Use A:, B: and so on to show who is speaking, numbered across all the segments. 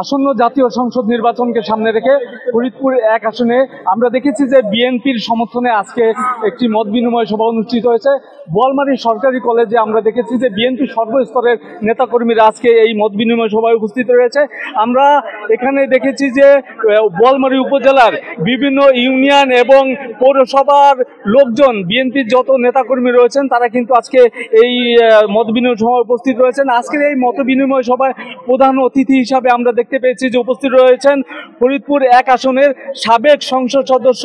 A: আসন্ন জাতীয় সংসদ নির্বাচনকে সামনে রেখে ফরিদপুর 1 আসনে আমরা দেখেছি যে বিএনপির সমর্থনে আজকে একটি মত বিনিময় সভা অনুষ্ঠিত হয়েছে। বোয়ালমারী সরকারি কলেজে আমরা দেখেছি যে বিএনপি সর্বস্তরের নেতাকর্মীরা আজকে এই মত বিনিময় সভায় উপস্থিত রয়েছে। আমরা এখানে দেখেছি যে বোয়ালমারী উপজেলার বিভিন্ন ইউনিয়ন এবং পৌরসভার লোকজন, বিএনপির যত নেতাকর্মী রয়েছেন তারা কিন্তু আজকে এই মত বিনিময় সভায় উপস্থিত রয়েছেন। আজকের এই মত বিনিময় সভায় প্রধান অতিথি হিসাবে আমরা দেখতে পেয়েছি যে উপস্থিত রয়েছেন ফরিদপুর 1 আসনের সাবেক সংসদ সদস্য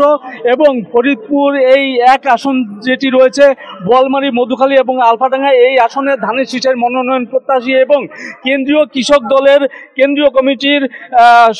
A: এবং ফরিদপুর এই 1 আসন যেটি রয়েছে বোয়ালমারী, মধুখালী এবং আলফাডাঙ্গা, এই আসনে ধানের শীষের মনোনয়ন প্রত্যাশী এবং কেন্দ্রীয় কৃষক দলের কেন্দ্রীয় কমিটির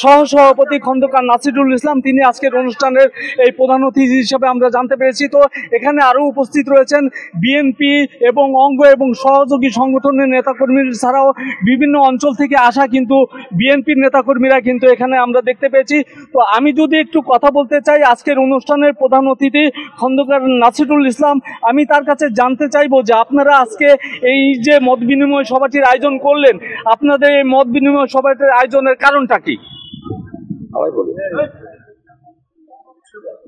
A: সহসভাপতি খন্দকার নাসিরুল ইসলাম, তিনি আজকের অনুষ্ঠানের এই প্রধান অতিথি হিসেবে আমরা জানতে পেরেছি। তো এখানে আরও উপস্থিত রয়েছেন বিএনপি এবং অঙ্গ এবং সহযোগী সংগঠনের নেতাকর্মী ছাড়াও বিভিন্ন অঞ্চল থেকে আসা কিন্তু বিএনপির নেতাকর্মীরা কিন্তু এখানে আমরা দেখতে পেয়েছি। তো আমি যদি একটু কথা বলতে চাই আজকের অনুষ্ঠানের প্রধান অতিথি খন্দকার নাসিরুল ইসলাম, আমি তার কাছে জানতে চাইবো যে আপনারা আজকে এই যে মত বিনিময় সভাটির আয়োজন করলেন, আপনাদের এই মত বিনিময় সভাটির আয়োজনের কারণটা কি?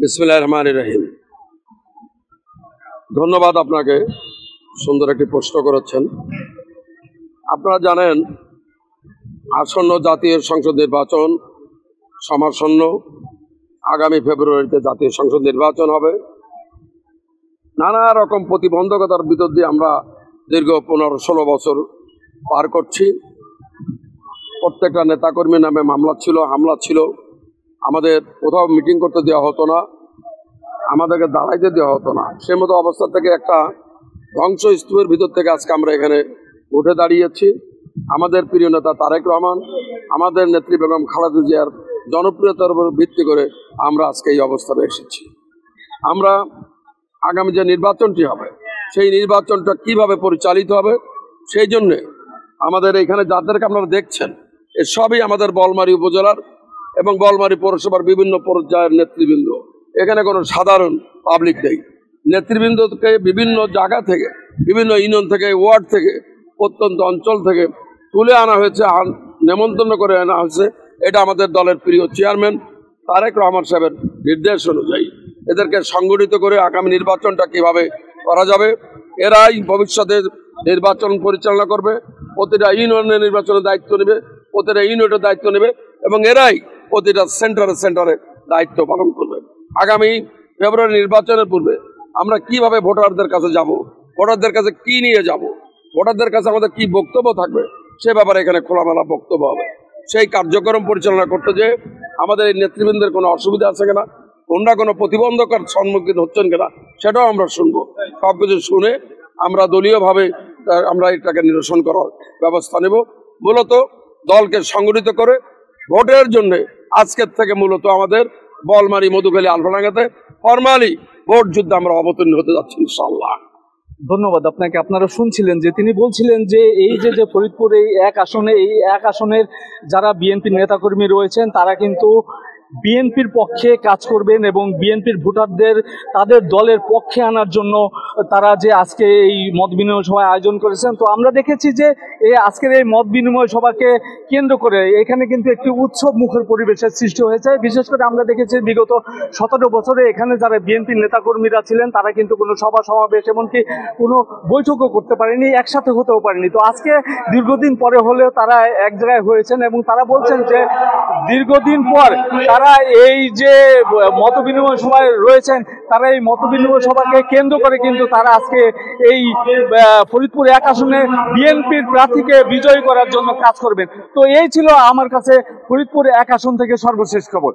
B: বিসমিল্লাহির রহমানির রহিম। ধন্যবাদ, আপনাকে সুন্দর একটি প্রশ্ন করেছেন। আপনারা জানেন আসন্ন জাতীয় সংসদ নির্বাচন সমাসন্ন, আগামী ফেব্রুয়ারিতে জাতীয় সংসদ নির্বাচন হবে। নানা রকম প্রতিবন্ধকতার ভিতর দিয়ে আমরা দীর্ঘ 15-16 বছর পার করছি। প্রত্যেকটা নেতাকর্মীর নামে মামলা ছিল, হামলা ছিল। আমাদের কোথাও মিটিং করতে দেওয়া হতো না, আমাদেরকে দাঁড়াইতে দেওয়া হতো না। সে মতো অবস্থা থেকে একটা ধ্বংসস্তূপের ভিতর থেকে আজকে আমরা এখানে উঠে দাঁড়িয়েছি। আমাদের প্রিয় নেতা তারেক রহমান, আমাদের নেত্রী বেগম খালেদা জিয়ার জনপ্রিয়তার উপর ভিত্তি করে আমরা আজকে এই অবস্থানে এসেছি। আমরা আগামী যে নির্বাচনটি হবে সেই নির্বাচনটা কিভাবে পরিচালিত হবে সেই জন্যে আমাদের এখানে যাদেরকে আপনারা দেখছেন এ সবই আমাদের বোয়ালমারী উপজেলার এবং বোয়ালমারী পৌরসভার বিভিন্ন পর্যায়ের নেতৃবৃন্দ। এখানে কোনো সাধারণ পাবলিক নেই। নেতৃবৃন্দকে বিভিন্ন জায়গা থেকে, বিভিন্ন ইউনিয়ন থেকে, ওয়ার্ড থেকে, প্রত্যন্ত অঞ্চল থেকে তুলে আনা হয়েছে, নেমন্তন্ন করে আনা হয়েছে। এটা আমাদের দলের প্রিয় চেয়ারম্যান তারেক রহমান সাহেবের নির্দেশ অনুযায়ী এদেরকে সংগঠিত করে আগামী নির্বাচনটা কিভাবে করা যাবে, এরাই ভবিষ্যতে নির্বাচন পরিচালনা করবে। প্রতিটা ইউনিয়নের নির্বাচনের দায়িত্ব নেবে, প্রতিটা ইউনিটের দায়িত্ব নেবে এবং এরাই প্রতিটা সেন্টারে দায়িত্ব পালন করবে। আগামী ফেব্রুয়ারি নির্বাচনের পূর্বে আমরা কিভাবে ভোটারদের কাছে যাব, ভোটারদের কাছে কি নিয়ে যাব, ভোটারদের কাছে আমাদের কি বক্তব্য থাকবে সে ব্যাপারে এখানে খোলামেলা বক্তব্য হবে। সেই কার্যক্রম পরিচালনা করতে যে আমাদের এই নেতৃবৃন্দের কোনো অসুবিধা আছে কিনা, কোনটা কোনো প্রতিবন্ধকতার সম্মুখীন হচ্ছেন কিনা সেটাও আমরা শুনবো। সবকিছু শুনে আমরা দলীয়ভাবে আমরা এটাকে নিরসন করার ব্যবস্থা নেব। মূলত দলকে সংগঠিত করে ভোটের জন্য আজকের থেকে মূলত আমাদের বোয়ালমারী, মধুখালী, আলফাডাঙ্গাতে ফরমালি ভোট যুদ্ধে আমরা অবতীর্ণ হতে যাচ্ছি ইনশাআল্লাহ।
A: ধন্যবাদ আপনাকে। আপনারা শুনছিলেন যে তিনি বলছিলেন যে এই যে ফরিদপুর এই 1 আসনে, এই 1 আসনের যারা বিএনপির নেতাকর্মী রয়েছেন তারা কিন্তু বিএনপির পক্ষে কাজ করবেন এবং বিএনপির ভোটারদের তাদের দলের পক্ষে আনার জন্য তারা যে আজকে এই মত বিনিময় সভা আয়োজন করেছেন। তো আমরা দেখেছি যে এই আজকের এই মত বিনিময় সভাকে কেন্দ্র করে এখানে কিন্তু একটি উৎসব মুখর পরিবেশের সৃষ্টি হয়েছে। বিশেষ করে আমরা দেখেছি বিগত 17 বছরে এখানে যারা বিএনপির নেতাকর্মীরা ছিলেন তারা কিন্তু কোনো সভা সমাবেশ এমনকি কোনো বৈঠকও করতে পারেনি, একসাথে হতেও পারেনি। তো আজকে দীর্ঘদিন পরে হলেও তারা এক জায়গায় হয়েছেন এবং তারা বলছেন যে দীর্ঘদিন পর তারা এই যে মত বিনিময় সভায় রয়েছেন, তারা এই মত বিনিময় সভাকে কেন্দ্র করে কিন্তু তারা আজকে এই ফরিদপুর 1 আসনে বিএনপির প্রার্থীকে বিজয়ী করার জন্য কাজ করবেন। তো এই ছিল আমার কাছে ফরিদপুর 1 আসন থেকে সর্বশেষ খবর।